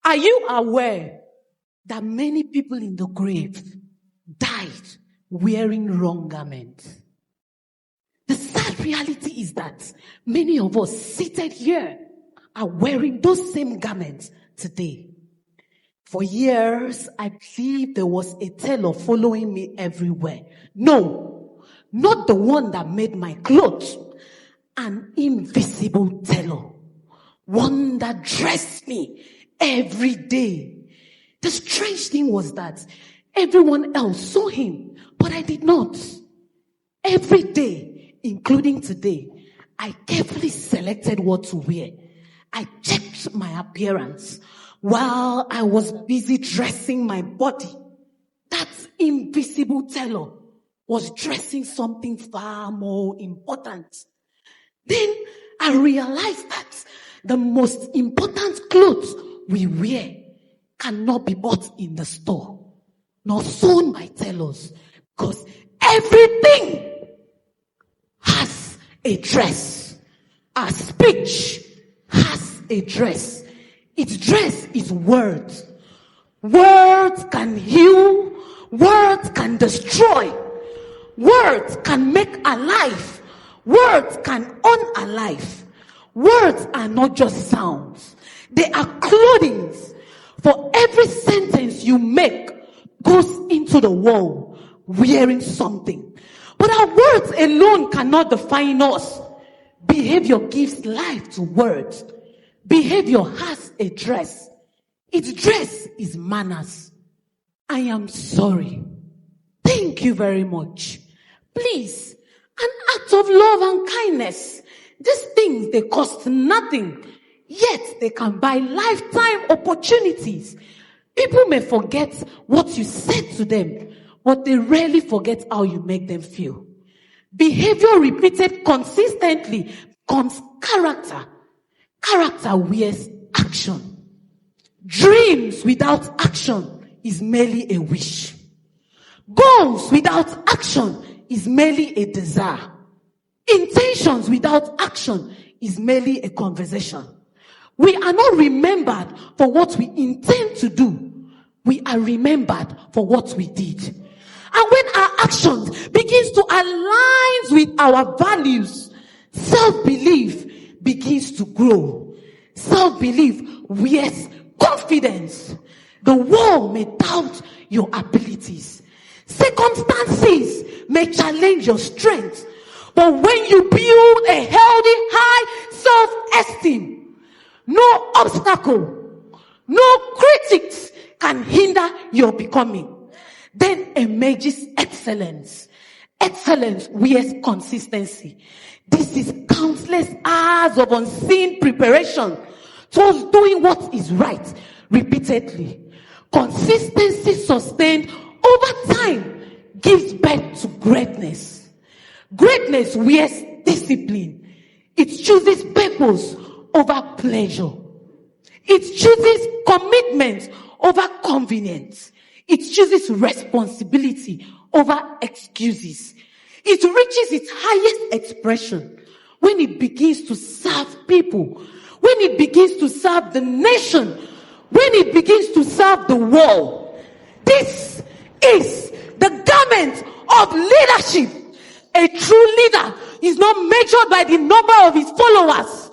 Are you aware that many people in the grave died wearing wrong garments? The sad reality is that many of us seated here are wearing those same garments today. For years, I believed there was a tailor following me everywhere. No, not the one that made my clothes. An invisible tailor. One that dressed me every day. The strange thing was that everyone else saw him, but I did not. Every day, including today, I carefully selected what to wear. I checked my appearance. While I was busy dressing my body, that invisible tailor was dressing something far more important. Then I realized that the most important clothes we wear cannot be bought in the store, nor sewn by tailors, because everything has a dress. Our speech has a dress. Its dress is words. Words can heal. Words can destroy. Words can make alive. Words can unalive. Words are not just sounds. They are clothing. For every sentence you make goes into the wall wearing something. But our words alone cannot define us. Behavior gives life to words. Behavior has a dress. Its dress is manners. I am sorry. Thank you very much. Please, an act of love and kindness. These things, they cost nothing. Yet they can buy lifetime opportunities. People may forget what you said to them, but they rarely forget how you make them feel. Behavior repeated consistently becomes character. Character wears action. Dreams without action is merely a wish. Goals without action is merely a desire. Intentions without action is merely a conversation. We are not remembered for what we intend to do. We are remembered for what we did. And when our actions begins to align with our values, self-belief begins to grow. Self-belief wears confidence. The world may doubt your abilities. Circumstances may challenge your strength. But when you build a healthy, high self-esteem, no obstacle, no critics can hinder your becoming. Then emerges excellence. Excellence wears consistency. This is countless hours of unseen preparation towards doing what is right repeatedly. Consistency sustained over time gives birth to greatness. Greatness wears discipline. It chooses purpose over pleasure. It chooses commitment over convenience. It chooses responsibility over excuses. It reaches its highest expression when it begins to serve people, when it begins to serve the nation, when it begins to serve the world. This is the garment of leadership. A true leader is not measured by the number of his followers.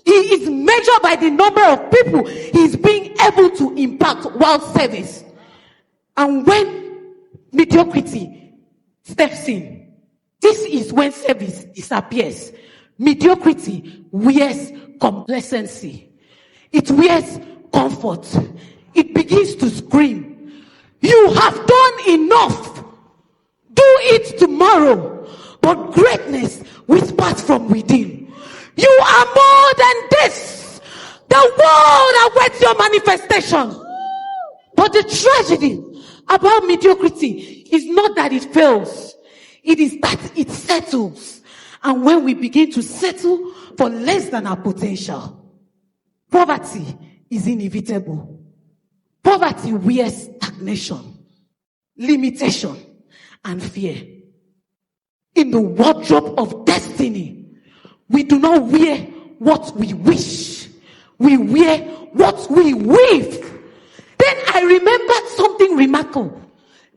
He is measured by the number of people he is being able to impact while service. And when mediocrity steps in, this is when service disappears. Mediocrity wears complacency. It wears comfort. It begins to scream, "You have done enough. Do it tomorrow." But greatness whispers from within, "You are more than this. The world awaits your manifestation." But the tragedy about mediocrity is not that it fails. It is that it settles. And when we begin to settle for less than our potential, poverty is inevitable. Poverty wears stagnation, limitation, and fear. In the wardrobe of destiny, we do not wear what we wish. We wear what we weave. then I remembered something remarkable.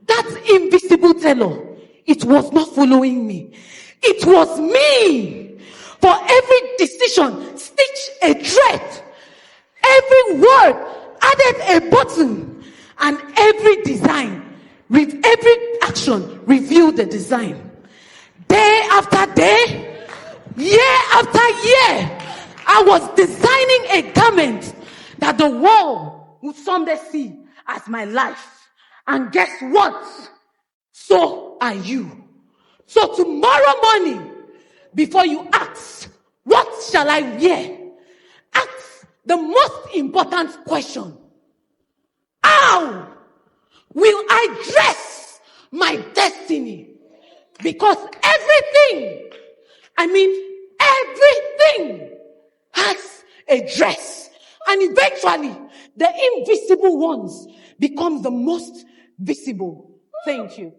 That invisible tailor, it was not following me. It was me. For every decision, stitch a thread. Every word added a button. And every design, with every action, revealed the design. Day after day, year after year, I was designing a garment that the world would someday see as my life. And guess what? So are you. So tomorrow morning, before you ask, what shall I wear? Ask the most important question. How will I dress my destiny? Because everything has a dress. And eventually, the invisible ones become the most visible. Thank you.